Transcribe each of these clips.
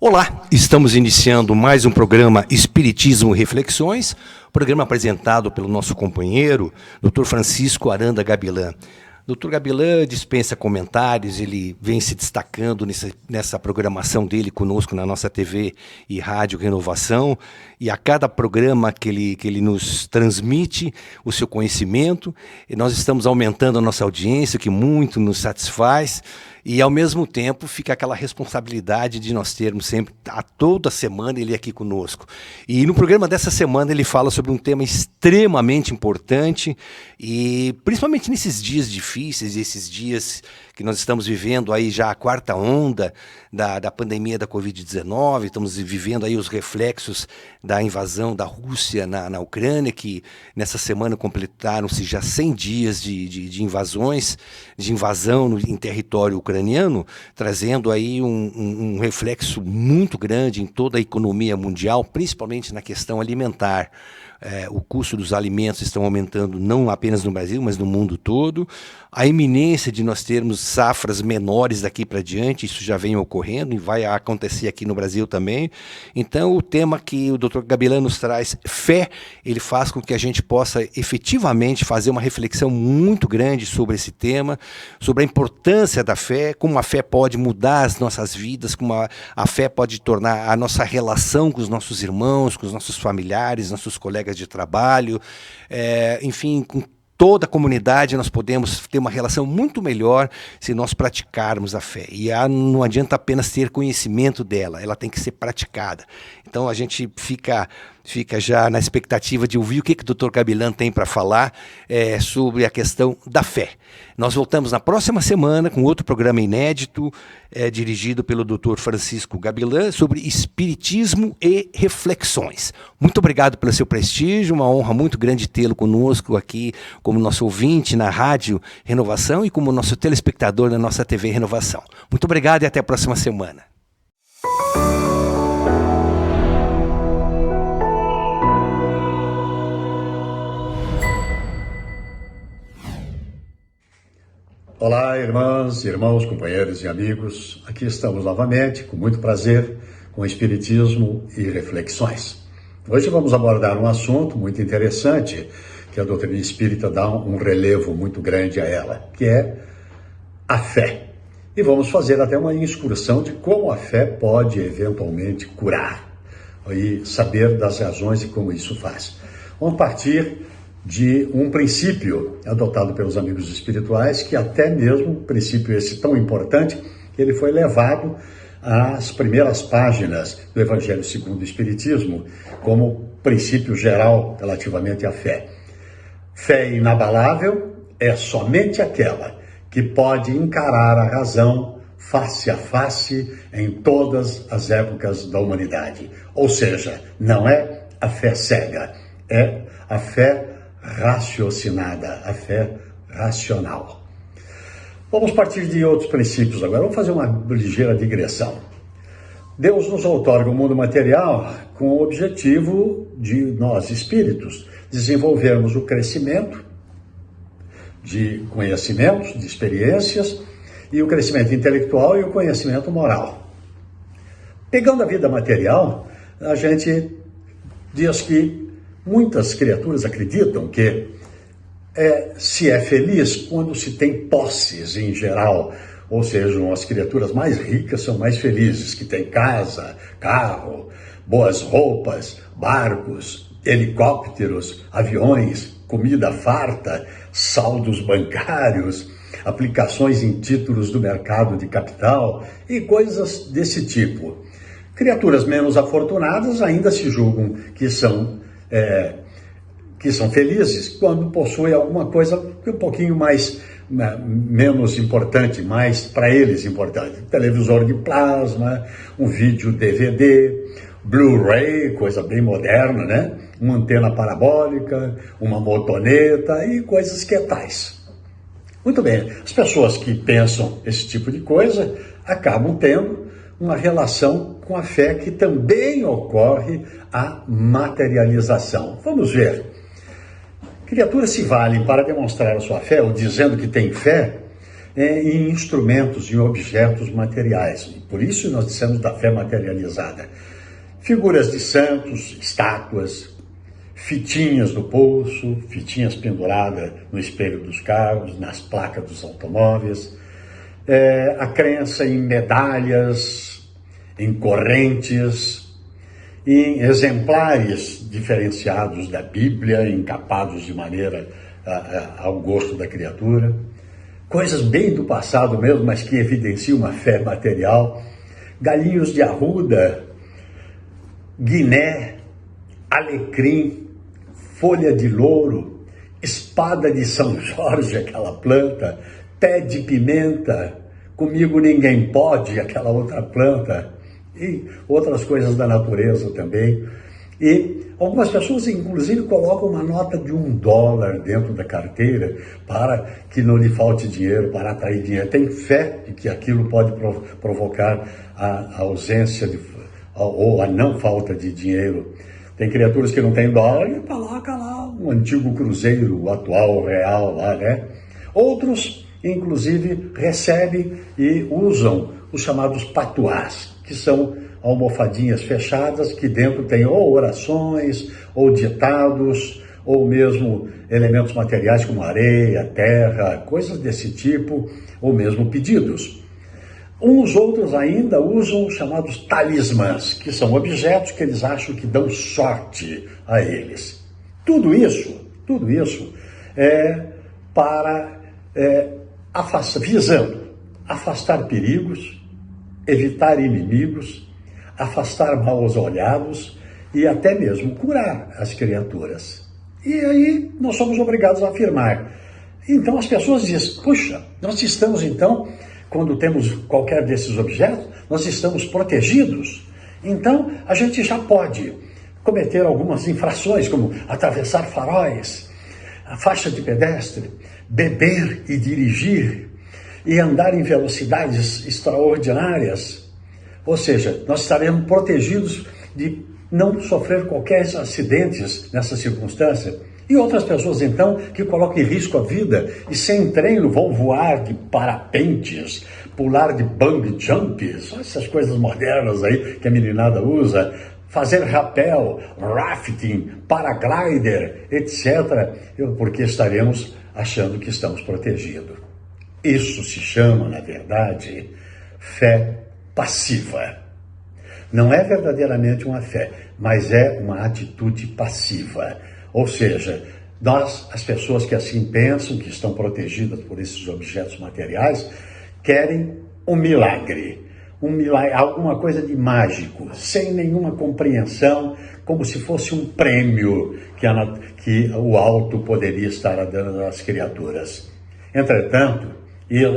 Olá, estamos iniciando mais um programa Espiritismo Reflexões, programa apresentado pelo nosso companheiro, Dr. Francisco Aranda Gabilan. Dr. Gabilan dispensa comentários, ele vem se destacando nessa programação dele conosco na nossa TV e Rádio Renovação, e a cada programa que ele nos transmite o seu conhecimento, e nós estamos aumentando a nossa audiência, que muito nos satisfaz, e ao mesmo tempo fica aquela responsabilidade de nós termos sempre, a toda semana, ele aqui conosco. E no programa dessa semana ele fala sobre um tema extremamente importante, e principalmente nesses dias difíceis, esses dias que nós estamos vivendo aí já a quarta onda da pandemia da Covid-19, estamos vivendo aí os reflexos da invasão da Rússia na Ucrânia, que nessa semana completaram-se já 100 dias de invasão em território ucraniano, trazendo aí um reflexo muito grande em toda a economia mundial, principalmente na questão alimentar. O custo dos alimentos estão aumentando não apenas no Brasil, mas no mundo todo. A iminência de nós termos safras menores daqui para diante, isso já vem ocorrendo e vai acontecer aqui no Brasil também. Então, o tema que o Dr. Gabilan nos traz, fé, ele faz com que a gente possa efetivamente fazer uma reflexão muito grande sobre esse tema, sobre a importância da fé, como a fé pode mudar as nossas vidas, como a fé pode tornar a nossa relação com os nossos irmãos, com os nossos familiares, nossos colegas de trabalho, enfim, com toda a comunidade nós podemos ter uma relação muito melhor se nós praticarmos a fé. E não adianta apenas ter conhecimento dela, ela tem que ser praticada. Então a gente fica já na expectativa de ouvir o que o Dr. Gabilan tem para falar sobre a questão da fé. Nós voltamos na próxima semana com outro programa inédito, dirigido pelo Dr. Francisco Gabilan, sobre espiritismo e reflexões. Muito obrigado pelo seu prestígio, uma honra muito grande tê-lo conosco aqui como nosso ouvinte na Rádio Renovação e como nosso telespectador na nossa TV Renovação. Muito obrigado e até a próxima semana. Olá, irmãs, irmãos, companheiros e amigos. Aqui estamos novamente, com muito prazer, com Espiritismo e Reflexões. Hoje vamos abordar um assunto muito interessante, que a doutrina espírita dá um relevo muito grande a ela, que é a fé. E vamos fazer até uma excursão de como a fé pode eventualmente curar, e saber das razões e como isso faz. Vamos partir de um princípio adotado pelos amigos espirituais, que até mesmo, um princípio esse tão importante, que ele foi levado às primeiras páginas do Evangelho segundo o Espiritismo, como princípio geral relativamente à fé. Fé inabalável é somente aquela que pode encarar a razão face a face em todas as épocas da humanidade. Ou seja, não é a fé cega, é a fé raciocinada, a fé racional. Vamos partir de outros princípios agora. Vamos fazer uma ligeira digressão. Deus nos outorga o mundo material com o objetivo de nós, espíritos, desenvolvermos o crescimento de conhecimentos, de experiências, e o crescimento intelectual e o conhecimento moral. Pegando a vida material, a gente diz que muitas criaturas acreditam que se é feliz quando se tem posses em geral, ou seja, as criaturas mais ricas são mais felizes, que têm casa, carro, boas roupas, barcos, helicópteros, aviões, comida farta, saldos bancários, aplicações em títulos do mercado de capital e coisas desse tipo. Criaturas menos afortunadas ainda se julgam que são felizes quando possuem alguma coisa um pouquinho menos importante, mais para eles importante. Televisor de plasma, um vídeo DVD, Blu-ray, coisa bem moderna, né? Uma antena parabólica, uma motoneta e coisas que tais. Muito bem, as pessoas que pensam esse tipo de coisa acabam tendo uma relação com a fé, que também ocorre a materialização. Vamos ver. Criaturas se valem para demonstrar a sua fé, ou dizendo que tem fé, em instrumentos, em objetos materiais. E por isso nós dissemos da fé materializada. Figuras de santos, estátuas, fitinhas do pulso, fitinhas penduradas no espelho dos carros, nas placas dos automóveis, a crença em medalhas, em correntes, em exemplares diferenciados da Bíblia, encapados de maneira ao gosto da criatura, coisas bem do passado mesmo, mas que evidenciam uma fé material, galinhos de arruda, guiné, alecrim, folha de louro, espada de São Jorge, aquela planta, pé de pimenta, comigo ninguém pode, aquela outra planta, e outras coisas da natureza também. E algumas pessoas, inclusive, colocam uma nota de $1 dentro da carteira para que não lhe falte dinheiro, para atrair dinheiro. Tem fé de que aquilo pode provocar a ausência ou a não falta de dinheiro. Tem criaturas que não têm dólar e coloca lá um antigo cruzeiro, o atual real lá, né? Outros, inclusive, recebem e usam os chamados patuás, que são almofadinhas fechadas que dentro tem ou orações, ou ditados, ou mesmo elementos materiais como areia, terra, coisas desse tipo, ou mesmo pedidos. Uns outros ainda usam os chamados talismãs, que são objetos que eles acham que dão sorte a eles. Tudo isso é para visando afastar perigos, evitar inimigos, afastar maus olhados e até mesmo curar as criaturas. E aí nós somos obrigados a afirmar. Então as pessoas dizem, puxa, nós estamos então, quando temos qualquer desses objetos, nós estamos protegidos. Então a gente já pode cometer algumas infrações, como atravessar faróis, a faixa de pedestre, beber e dirigir, e andar em velocidades extraordinárias. Ou seja, nós estaremos protegidos de não sofrer qualquer acidentes nessa circunstância. E outras pessoas, então, que colocam em risco a vida e sem treino vão voar de parapentes, pular de bungee jumps, essas coisas modernas aí que a meninada usa, fazer rapel, rafting, paraglider, etc., porque estaremos achando que estamos protegidos. Isso se chama, na verdade, fé passiva. Não é verdadeiramente uma fé, mas é uma atitude passiva. Ou seja, as pessoas que assim pensam, que estão protegidas por esses objetos materiais, querem um milagre, alguma coisa de mágico, sem nenhuma compreensão, como se fosse um prêmio que o alto poderia estar dando às criaturas. Entretanto,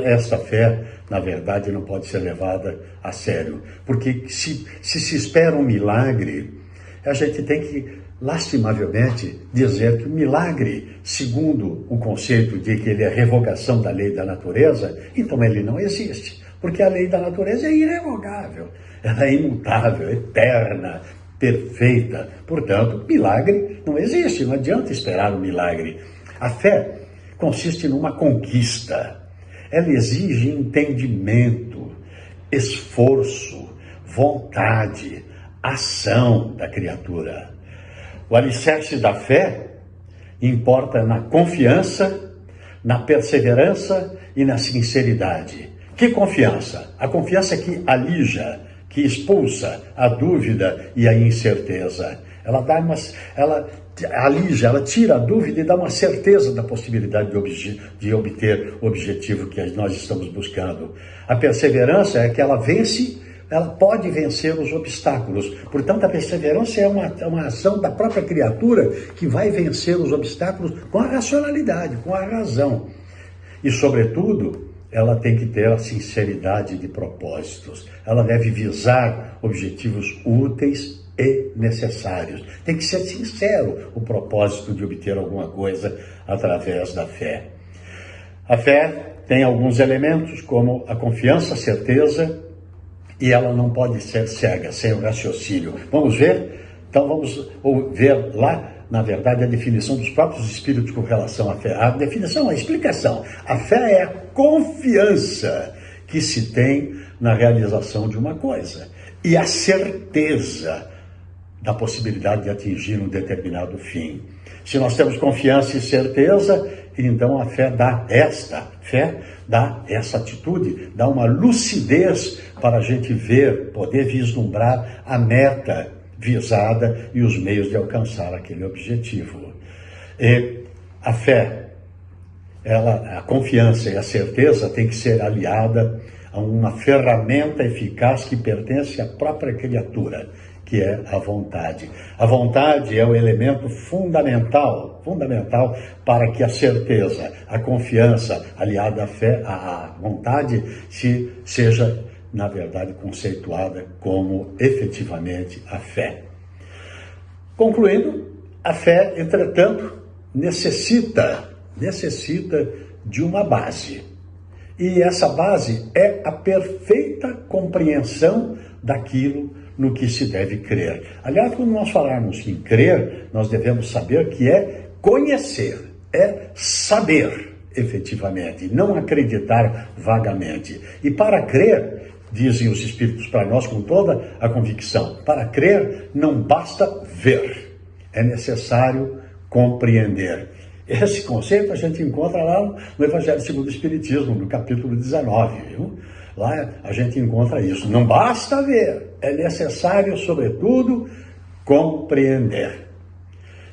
esta fé, na verdade, não pode ser levada a sério, porque se espera um milagre, a gente tem que, lastimavelmente, dizer que o milagre, segundo o conceito de que ele é revogação da lei da natureza, então ele não existe, porque a lei da natureza é irrevogável, ela é imutável, eterna, perfeita. Portanto, milagre não existe, não adianta esperar um milagre. A fé consiste numa conquista. Ela exige entendimento, esforço, vontade, ação da criatura. O alicerce da fé importa na confiança, na perseverança e na sinceridade. Que confiança? A confiança que alija, que expulsa a dúvida e a incerteza. Ela alija, ela tira a dúvida e dá uma certeza da possibilidade de obter o objetivo que nós estamos buscando. A perseverança é que ela pode vencer os obstáculos. Portanto, a perseverança é uma ação da própria criatura que vai vencer os obstáculos com a racionalidade, com a razão. E, sobretudo, ela tem que ter a sinceridade de propósitos. Ela deve visar objetivos úteis e necessários. Tem que ser sincero o propósito de obter alguma coisa através da fé. A fé tem alguns elementos, como a confiança, a certeza, e ela não pode ser cega, sem o raciocínio. Vamos ver? Então vamos ver lá, na verdade, a definição dos próprios espíritos com relação à fé. A definição, a explicação. A fé é a confiança que se tem na realização de uma coisa e a certeza da possibilidade de atingir um determinado fim. Se nós temos confiança e certeza, então a fé dá essa atitude, dá uma lucidez para a gente ver, poder vislumbrar a meta visada e os meios de alcançar aquele objetivo. E a fé, a confiança e a certeza tem que ser aliada a uma ferramenta eficaz que pertence à própria criatura, que é a vontade. A vontade é o elemento fundamental para que a certeza, a confiança aliada à fé, à vontade, seja, na verdade, conceituada como efetivamente a fé. Concluindo, a fé, entretanto, necessita de uma base. E essa base é a perfeita compreensão daquilo no que se deve crer. Aliás, quando nós falarmos em crer, nós devemos saber que é conhecer, é saber efetivamente, não acreditar vagamente. E para crer, dizem os Espíritos para nós com toda a convicção, para crer não basta ver, é necessário compreender. Esse conceito a gente encontra lá no Evangelho segundo o Espiritismo, no capítulo 19, viu? Lá a gente encontra isso. Não basta ver, é necessário, sobretudo, compreender.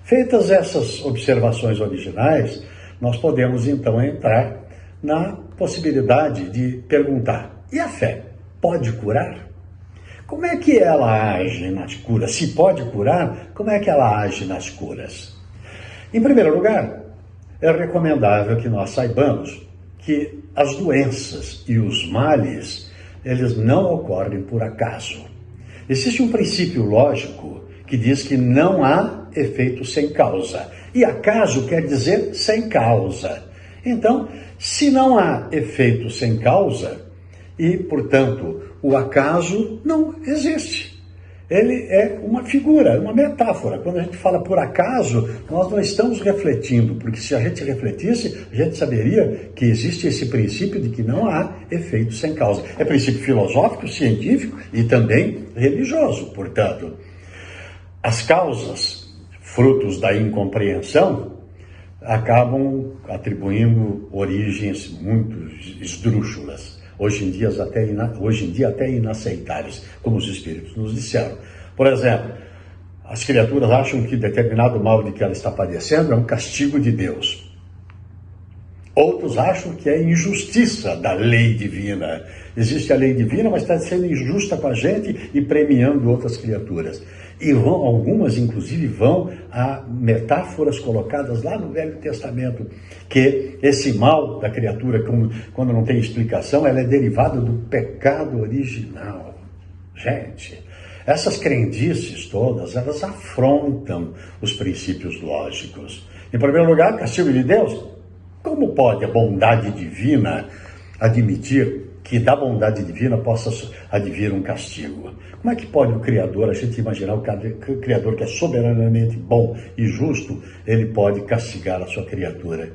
Feitas essas observações originais, nós podemos então entrar na possibilidade de perguntar: e a fé pode curar? Como é que ela age nas curas? Se pode curar, como é que ela age nas curas? Em primeiro lugar, é recomendável que nós saibamos que as doenças e os males, eles não ocorrem por acaso. Existe um princípio lógico que diz que não há efeito sem causa. E acaso quer dizer sem causa. Então, se não há efeito sem causa, e, portanto, o acaso não existe. Ele é uma figura, uma metáfora. Quando a gente fala por acaso, nós não estamos refletindo, porque se a gente refletisse, a gente saberia que existe esse princípio de que não há efeito sem causa. É princípio filosófico, científico e também religioso. Portanto, as causas, frutos da incompreensão, acabam atribuindo origens muito esdrúxulas. Hoje em dia até inaceitáveis, como os espíritos nos disseram. Por exemplo, as criaturas acham que determinado mal de que ela está padecendo é um castigo de Deus. Outros acham que é injustiça da lei divina. Existe a lei divina, mas está sendo injusta com a gente e premiando outras criaturas. E algumas, inclusive, vão a metáforas colocadas lá no Velho Testamento, que esse mal da criatura, quando não tem explicação, ela é derivada do pecado original. Gente, essas crendices todas, elas afrontam os princípios lógicos. Em primeiro lugar, castigo de Deus. Como pode a bondade divina admitir que da bondade divina possa advir um castigo? Como é que pode o Criador, a gente imaginar o Criador que é soberanamente bom e justo, ele pode castigar a sua criatura?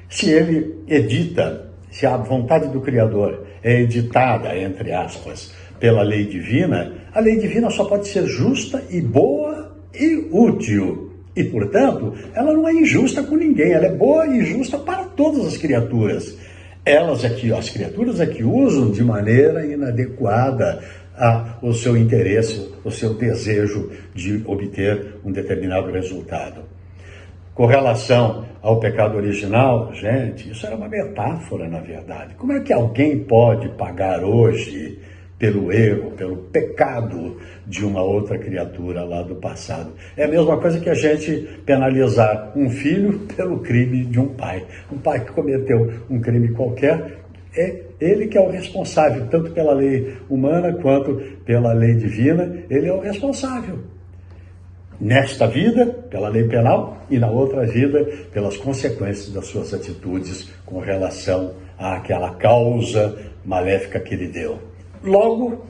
Se ele edita, se a vontade do Criador é editada, entre aspas, pela lei divina, a lei divina só pode ser justa e boa e útil. E, portanto, ela não é injusta com ninguém, ela é boa e justa para todas as criaturas. As criaturas é que usam de maneira inadequada o seu interesse, o seu desejo de obter um determinado resultado. Com relação ao pecado original, gente, isso era uma metáfora, na verdade. Como é que alguém pode pagar hoje pelo erro, pelo pecado de uma outra criatura lá do passado? É a mesma coisa que a gente penalizar um filho pelo crime de um pai. Um pai que cometeu um crime qualquer, é ele que é o responsável, tanto pela lei humana quanto pela lei divina, ele é o responsável. Nesta vida, pela lei penal, e na outra vida, pelas consequências das suas atitudes com relação àquela causa maléfica que ele deu. Logo,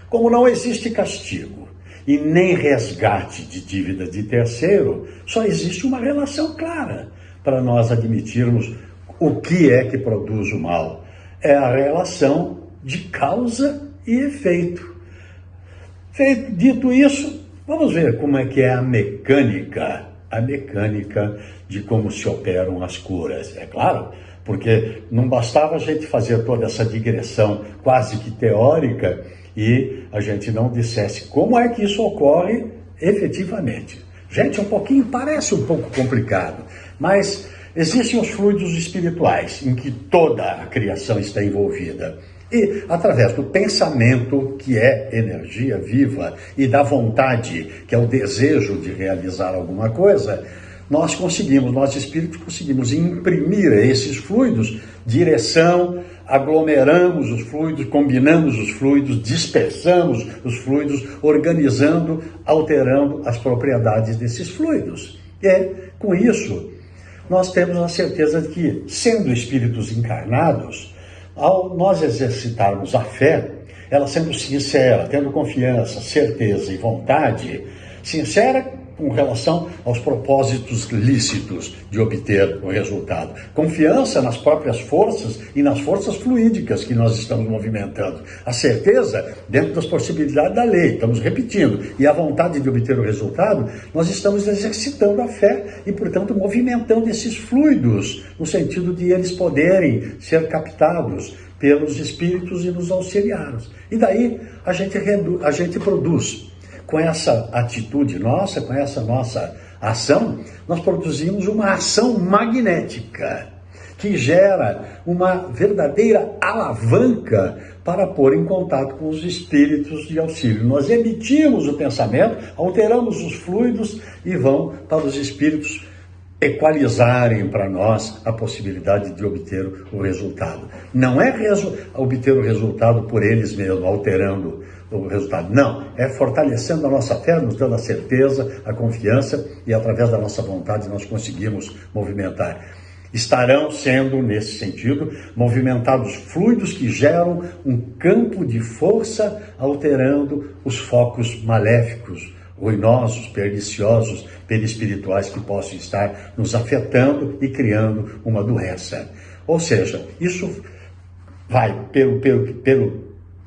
como não existe castigo e nem resgate de dívida de terceiro, só existe uma relação clara para nós admitirmos o que é que produz o mal. É a relação de causa e efeito. Dito isso, vamos ver como é que é a mecânica de como se operam as curas. É claro, porque não bastava a gente fazer toda essa digressão quase que teórica e a gente não dissesse como é que isso ocorre efetivamente. Gente, parece um pouco complicado, mas existem os fluidos espirituais em que toda a criação está envolvida. E, através do pensamento, que é energia viva, e da vontade, que é o desejo de realizar alguma coisa, nós espíritos conseguimos imprimir a esses fluidos direção, aglomeramos os fluidos, combinamos os fluidos, dispersamos os fluidos, organizando, alterando as propriedades desses fluidos. E, com isso, nós temos a certeza de que, sendo espíritos encarnados, ao nós exercitarmos a fé, ela sendo sincera, tendo confiança, certeza e vontade, sincera com relação aos propósitos lícitos de obter o resultado. Confiança nas próprias forças e nas forças fluídicas que nós estamos movimentando. A certeza dentro das possibilidades da lei, estamos repetindo. E a vontade de obter o resultado, nós estamos exercitando a fé e, portanto, movimentando esses fluidos, no sentido de eles poderem ser captados pelos espíritos e nos auxiliares. E daí a gente produz. Com essa atitude nossa, com essa nossa ação, nós produzimos uma ação magnética que gera uma verdadeira alavanca para pôr em contato com os espíritos de auxílio. Nós emitimos o pensamento, alteramos os fluidos e vão para os espíritos equalizarem para nós a possibilidade de obter o resultado. Não é obter o resultado por eles mesmos, alterando o resultado. Não, é fortalecendo a nossa fé, nos dando a certeza, a confiança e através da nossa vontade nós conseguimos movimentar. Estarão sendo, nesse sentido, movimentados fluidos que geram um campo de força, alterando os focos maléficos, ruinosos, perniciosos, perispirituais que possam estar nos afetando e criando uma doença. Ou seja, isso vai pelo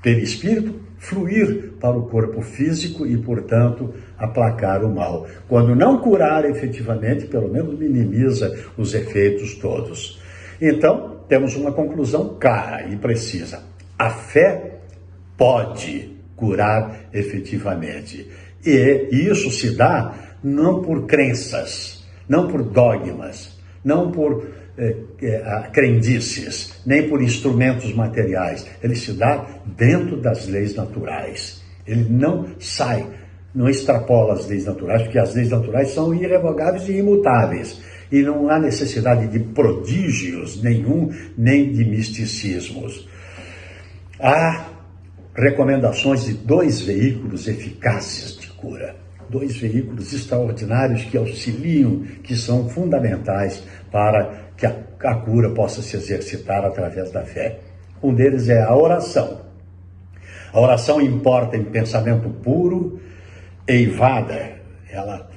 perispírito fluir para o corpo físico e, portanto, aplacar o mal. Quando não curar efetivamente, pelo menos minimiza os efeitos todos. Então, temos uma conclusão clara e precisa. A fé pode curar efetivamente. E isso se dá não por crenças, não por dogmas, não por crendices, nem por instrumentos materiais. Ele se dá dentro das leis naturais. Ele não extrapola as leis naturais, porque as leis naturais são irrevogáveis e imutáveis. E não há necessidade de prodígios nenhum, nem de misticismos. Há recomendações de 2 veículos eficazes de cura. 2 veículos extraordinários que auxiliam, que são fundamentais para que a cura possa se exercitar através da fé. Um deles é a oração. A oração importa em pensamento puro, eivada, ela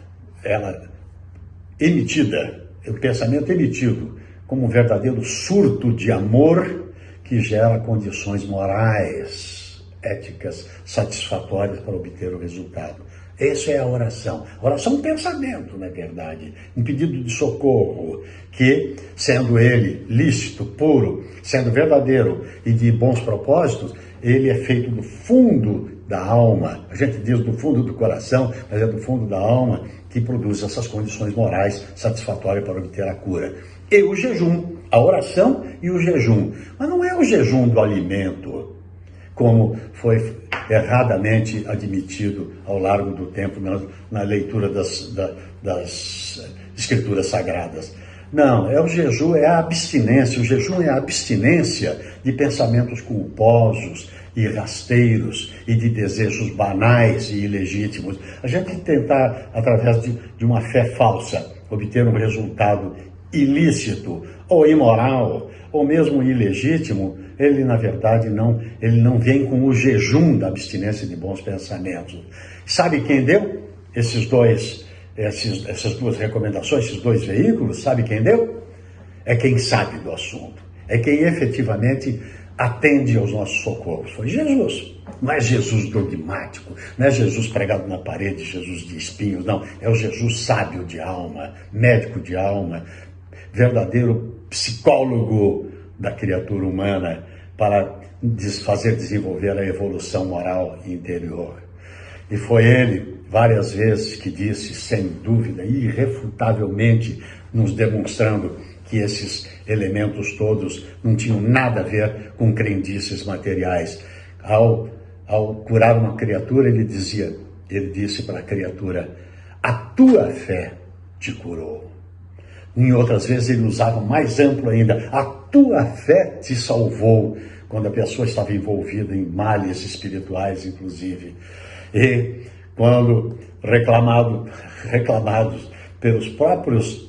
emitida, o pensamento emitido como um verdadeiro surto de amor que gera condições morais, éticas, satisfatórias para obter o resultado. Essa é a oração. A oração é um pensamento, na verdade, um pedido de socorro, que, sendo ele lícito, puro, sendo verdadeiro e de bons propósitos, ele é feito do fundo da alma. A gente diz do fundo do coração, mas é do fundo da alma que produz essas condições morais satisfatórias para obter a cura. E o jejum, a oração e o jejum. Mas não é o jejum do alimento, como foi erradamente admitido ao largo do tempo na leitura das escrituras sagradas. Não, o jejum é a abstinência. O jejum é a abstinência de pensamentos culposos e rasteiros e de desejos banais e ilegítimos. A gente tentar, através de uma fé falsa, obter um resultado ilícito ou imoral ou mesmo ilegítimo, ele na verdade ele não vem com o jejum da abstinência de bons pensamentos. Sabe quem deu essas duas recomendações, esses dois veículos? Sabe quem deu? É quem sabe do assunto, é quem efetivamente atende aos nossos socorros. Foi Jesus. Não é Jesus dogmático, não é Jesus pregado na parede, Jesus de espinhos, não. É o Jesus sábio de alma, médico de alma, verdadeiro psicólogo da criatura humana para fazer desenvolver a evolução moral interior. E foi ele, várias vezes, que disse, sem dúvida, irrefutavelmente, nos demonstrando que esses elementos todos não tinham nada a ver com crendices materiais. Ao curar uma criatura, ele disse para a criatura: a tua fé te curou. Em outras vezes ele usava mais amplo ainda: a tua fé te salvou, quando a pessoa estava envolvida em males espirituais, inclusive. E quando reclamados pelos próprios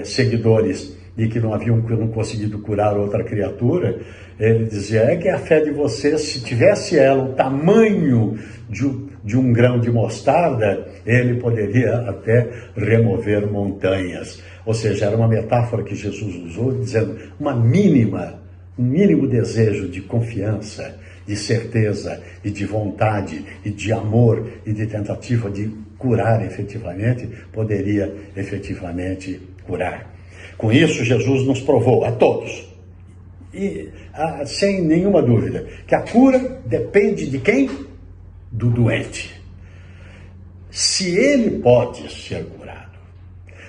seguidores de que não haviam conseguido curar outra criatura, ele dizia: é que a fé de vocês, se tivesse ela o tamanho de um grão de mostarda, ele poderia até remover montanhas. Ou seja, era uma metáfora que Jesus usou, dizendo um mínimo desejo de confiança, de certeza e de vontade e de amor e de tentativa de curar efetivamente, poderia efetivamente curar. Com isso, Jesus nos provou a todos, e sem nenhuma dúvida, que a cura depende de quem? Do doente. Se ele pode ser curado,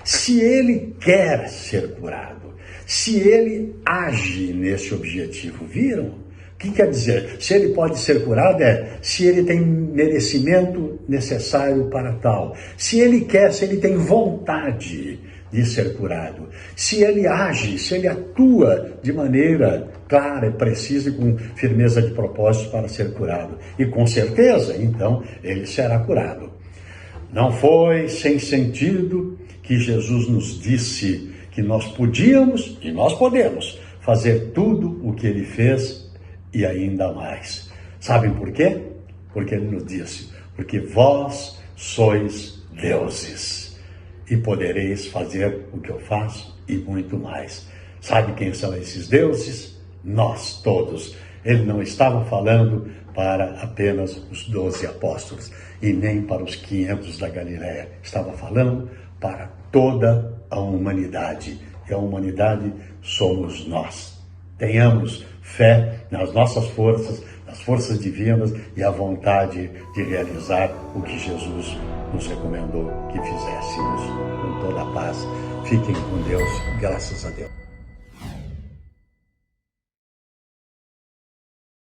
se ele quer ser curado, se ele age nesse objetivo, viram? O que quer dizer? Se ele pode ser curado se ele tem merecimento necessário para tal, se ele quer, se ele tem vontade de ser curado, se ele age, se ele atua de maneira clara, precisa e com firmeza de propósito para ser curado. E com certeza, então, ele será curado. Não foi sem sentido que Jesus nos disse que nós podíamos e nós podemos fazer tudo o que ele fez e ainda mais. Sabem por quê? Porque ele nos disse: porque vós sois deuses e podereis fazer o que eu faço e muito mais. Sabe quem são esses deuses? Nós todos. Ele não estava falando para apenas os 12 apóstolos e nem para os 500 da Galileia. Estava falando para toda a humanidade. E a humanidade somos nós. Tenhamos fé nas nossas forças, nas forças divinas e a vontade de realizar o que Jesus nos recomendou que fizéssemos. Com toda a paz. Fiquem com Deus. Graças a Deus.